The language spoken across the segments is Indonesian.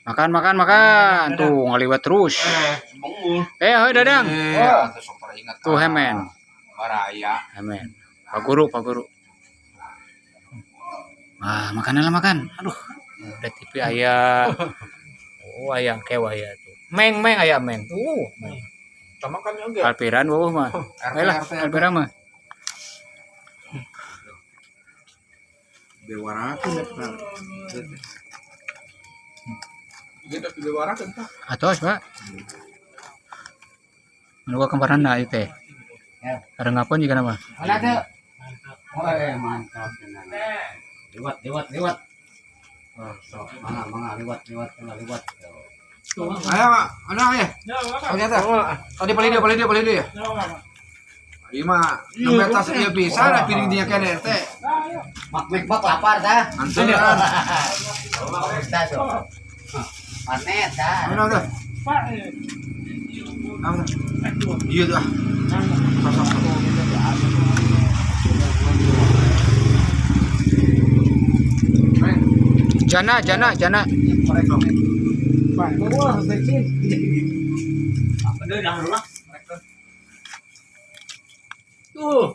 Makan, makan, makan. Tuh ngaliwat terus. Ayo Dadang. Tuh hemen. Hemen. Pak Guru, Pak Guru. Ah, makan lah makan. Aduh. Udah TV ayah. Oh, ayah kewa ya tuh. Meng ayah meng. Meng. Alpiran mah. Ayolah, Alpiran mah. Bewarakeun eta. Kita bewarakeun Pak. Atos, Pak. Menunggu kembaranna ieu teh. Ada ngapun juga nama? Mana tuh? Woi, mantap tenan. Lewat. Oh, so, mangga lewat. Ayo, Pak. Ada ya? Ternyata. Tadi paling dia. Ieu mah nu tas ieu pisan da piring dinya kene teh. Mak lapar dah. Anteun. Dah tuh. Panet dah. Mana tuh? Iya dah. Jana. Pak, wah, becin. Bener dah lah. Tuh.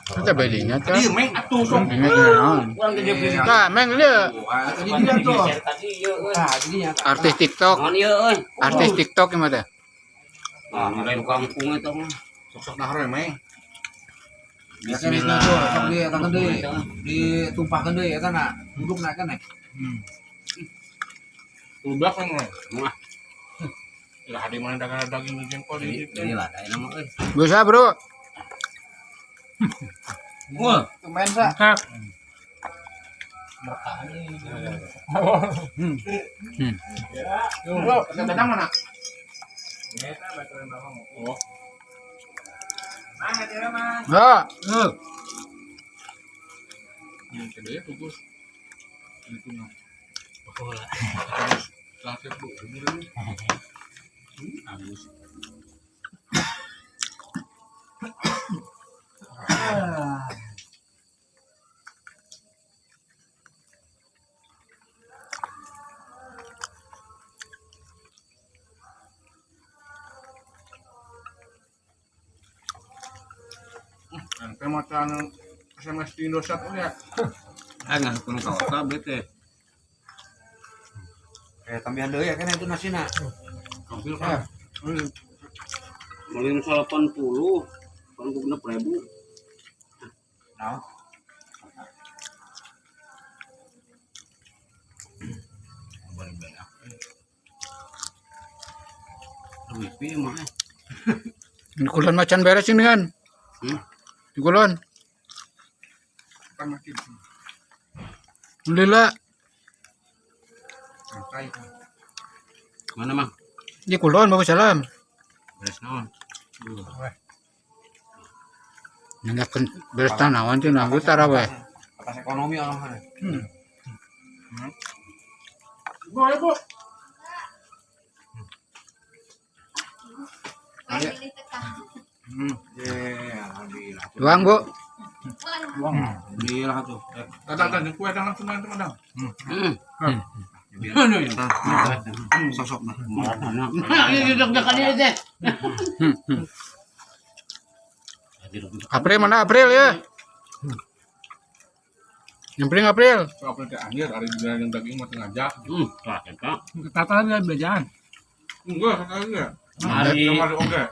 Kita belinya tuh. Tadi meng atuh sok. Urang gede beli. Nah, meng dia Tadi dia tuh. Tadi ieu euy. Nah, jadinya artis TikTok. Naon ieu euy? Artis TikTok yang ada. Ah, lain kampung eta mah. sok nahar meng. Bismillah. Sok di eta deui. Ditumpahkeun deui eta na. Dudukna kan. Udah kan mah. Lah di mana daging jengkol di situ. Inilah da nama euy. Bisa, Bro. Wah, Main sa. Bro, datang mana? Oh. Mana dia, Mas? Ya. Yang kedua tugas. Itu nah. bola. Sakit Bu. Halus. Sampai macan SMS di Indosat ya. Nggak kuno kawat bete. Tambahan deui ya kan itu nasina. Ambil kan. Mulai 80, kan guna 1000. Nah. Balik banyak. Wifi mah. Kulon macan beres ini kan. Kulon. Kan makin. Alhamdulillah. Santai. Mana mang? Di kulon bagus salam. Beres naon? Nengahkeun beres tanawan teh nanggut tara we. Atas ekonomi orang mana? Boleh, Bu. Alhamdulillah. Tuang, Bu. Alhamdulillah tuh. Datang kue datang teman-teman. Sosok nah. Ini deg-degan ini teh. April mana April ya? Yang penting April. April teh akhir hari yang daging mah ngajak. Tah eta. Tatalan dia belajaran. Enggak, enggak. Mari. Mari oke.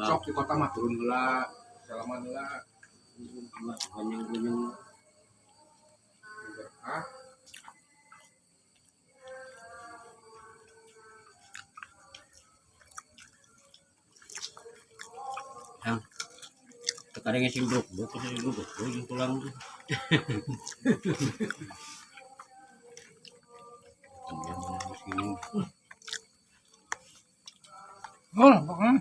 Sok di kota mah turun heula, salaman heula. Banyak-banyak. Ah, Yang kadang ngising duk ujung tulang. Oh, pokoknya.